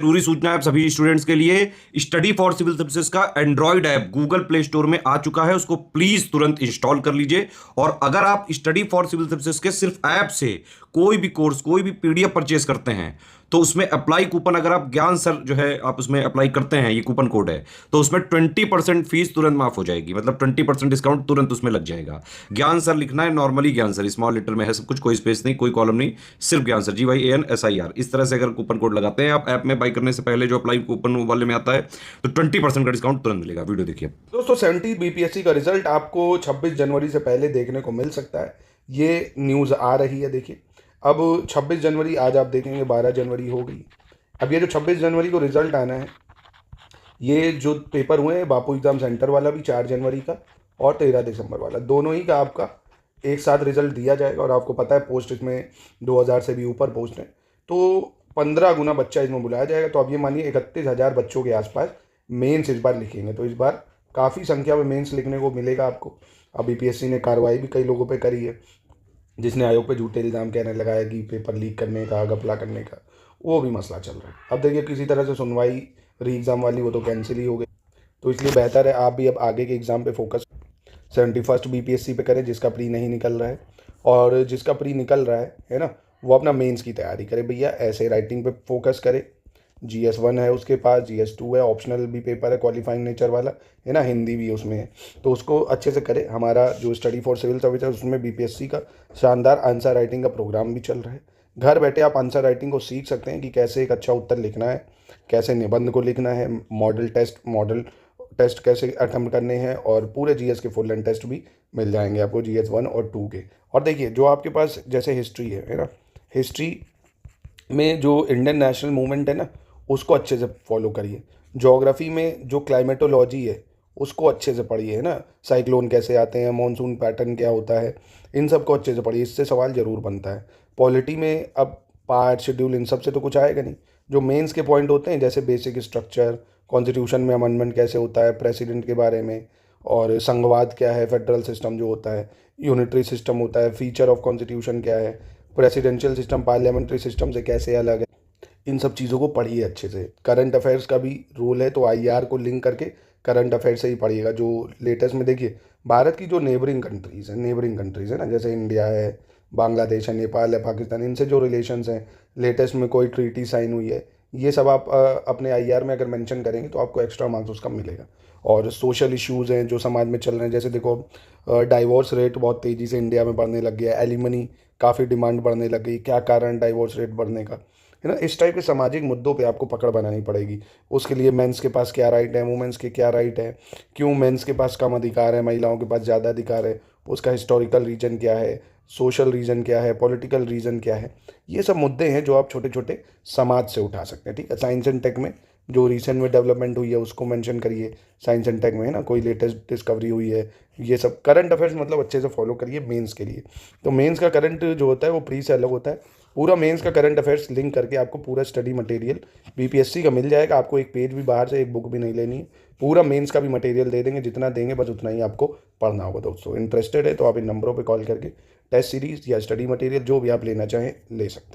जरूरी सूचना है सभी स्टूडेंट्स के लिए। स्टडी फॉर सिविल सर्विसेज का Android app Google play store में आ चुका है, उसको प्लीज तुरंत इंस्टॉल कर लीजिए। और अगर आप स्टडी फॉर सिविल सर्विसेज के सिर्फ ऐप से कोई भी कोर्स, कोई भी पीडीएफ परचेज करते हैं, तो उसमें अप्लाई कूपन, अगर आप ज्ञान सर जो है आप उसमें अप्लाई करते हैं, ये कूपन कोड है, तो उसमें 20% फीस तुरंत माफ हो जाएगी। मतलब 20% डिस्काउंट तुरंत उसमें लग जाएगा। ज्ञान सर लिखना है, नॉर्मली ज्ञान सर स्मॉल लेटर में है सब कुछ, कोई स्पेस नहीं, कोई कॉलम नहीं, सिर्फ ज्ञान सर, GYANSIR। इस तरह से अगर कूपन कोड लगाते हैं आप ऐप में बाई करने से पहले, जो अप्लाई कूपन वाले में आता है, तो 20% का डिस्काउंट तुरंत मिलेगा। वीडियो देखिए। दोस्तों 70 बीपीएससी का रिजल्ट आपको 26 जनवरी से पहले देखने को मिल सकता है। ये न्यूज़ आ रही है। देखिए, अब 26 जनवरी, आज आप देखेंगे 12 जनवरी हो गई। अब ये जो 26 जनवरी को रिजल्ट आना है, ये जो पेपर हुए हैं बापू एग्ज़ाम सेंटर वाला भी 4 जनवरी का और 13 दिसंबर वाला, दोनों ही का आपका एक साथ रिजल्ट दिया जाएगा। और आपको पता है पोस्ट इसमें 2000 से भी ऊपर पोस्ट है, तो 15 गुना बच्चा इसमें बुलाया जाएगा। तो अब ये मानिए 31,000 बच्चों के आसपास मेंस इस बार लिखेंगे। तो इस बार काफ़ी संख्या में मेंस लिखने को मिलेगा आपको। अब बीपीएससी ने कार्रवाई भी कई लोगों पे करी है, जिसने आयोग पे झूठे इल्ज़ाम कहने लगाया कि पेपर लीक करने का, घपला करने का, वो भी मसला चल रहा है। अब देखिए, किसी तरह से सुनवाई री एग्ज़ाम वाली वो तो कैंसिल ही हो गई। तो इसलिए बेहतर है आप भी अब आगे के एग्ज़ाम पे फोकस 71st बीपीएससी पे करें, जिसका प्री नहीं निकल रहा है। और जिसका प्री निकल रहा है ना, वो अपना मेंस की तैयारी करे भैया। ऐसे राइटिंग पे फोकस करे। GS1 है उसके पास, GS2 है, ऑप्शनल भी पेपर है क्वालिफाइंग नेचर वाला, है ना, हिंदी भी उसमें है, तो उसको अच्छे से करे। हमारा जो स्टडी फॉर सिविल सर्विस है उसमें बीपीएससी का शानदार आंसर राइटिंग का प्रोग्राम भी चल रहा है। घर बैठे आप आंसर राइटिंग को सीख सकते हैं कि कैसे एक अच्छा उत्तर लिखना है, कैसे निबंध को लिखना है, मॉडल टेस्ट कैसे अटेम्प्ट करने हैं, और पूरे जीएस के फुल एंड टेस्ट भी मिल जाएंगे आपको GS1 और 2 के। और देखिए, जो आपके पास जैसे हिस्ट्री है ना, हिस्ट्री में जो इंडियन नेशनल मूवमेंट है ना, उसको अच्छे से फॉलो करिए। ज्योग्राफी में जो क्लाइमेटोलॉजी है उसको अच्छे से पढ़िए, है ना, साइक्लोन कैसे आते हैं, मॉनसून पैटर्न क्या होता है, इन सब को अच्छे से पढ़िए, इससे सवाल ज़रूर बनता है। पॉलिटी में अब पार्ट शेड्यूल इन सब से तो कुछ आएगा नहीं। जो मेंस के पॉइंट होते हैं, जैसे बेसिक स्ट्रक्चर, कॉन्स्टिट्यूशन में अमेंडमेंट कैसे होता है, प्रेसिडेंट के बारे में, और संघवाद क्या है, फेडरल सिस्टम जो होता है, यूनिटरी सिस्टम होता है, फीचर ऑफ कॉन्स्टिट्यूशन क्या है, प्रेसिडेंशियल सिस्टम पार्लियामेंट्री सिस्टम से कैसे अलग है, इन सब चीज़ों को पढ़िए अच्छे से। करंट अफेयर्स का भी रूल है, तो आईआर को लिंक करके करंट अफेयर्स से ही पढ़िएगा। जो लेटेस्ट में देखिए, भारत की जो नेबरिंग कंट्रीज़ है ना, जैसे इंडिया है, बांग्लादेश है, नेपाल है, पाकिस्तान, इनसे जो रिलेशंस हैं, लेटेस्ट में कोई ट्रीटी साइन हुई है, ये सब आप अपने आईआर में अगर मेंशन करेंगे तो आपको एक्स्ट्रा मार्क्स उसका मिलेगा। और सोशल इश्यूज़ हैं जो समाज में चल रहे हैं, जैसे देखो, डाइवोर्स रेट बहुत तेज़ी से इंडिया में बढ़ने लग गया है, एलिमनी काफ़ी डिमांड बढ़ने लग गई, क्या कारण डाइवोर्स रेट बढ़ने का, है ना। इस टाइप के सामाजिक मुद्दों पे आपको पकड़ बनानी पड़ेगी। उसके लिए मेंस के पास क्या राइट है, वुमेंस के क्या राइट है, क्यों मेंस के पास कम अधिकार है, महिलाओं के पास ज़्यादा अधिकार है, उसका हिस्टोरिकल रीजन क्या है, सोशल रीजन क्या है, पॉलिटिकल रीजन क्या है। ये सब मुद्दे हैं जो आप छोटे छोटे समाज से उठा सकते हैं। ठीक है, साइंस एंड टेक में जो रिसेंट में डेवलपमेंट हुई है उसको मेंशन करिए। साइंस एंड टेक में, है ना, कोई लेटेस्ट डिस्कवरी हुई है, ये सब करंट अफेयर्स मतलब अच्छे से फॉलो करिए मेंस के लिए। तो मेंस का करंट जो होता है वो प्री से अलग होता है। पूरा मेंस का करंट अफेयर्स लिंक करके आपको पूरा स्टडी मटेरियल बीपीएससी का मिल जाएगा। आपको एक पेज भी बाहर से, एक बुक भी नहीं लेनी है, पूरा मेंस का भी मटेरियल दे देंगे। जितना देंगे बस उतना ही आपको पढ़ना होगा। दोस्तों इंटरेस्टेड है तो आप इन नंबरों पे कॉल करके टेस्ट सीरीज या स्टडी मटेरियल जो भी आप लेना चाहें ले सकते हैं।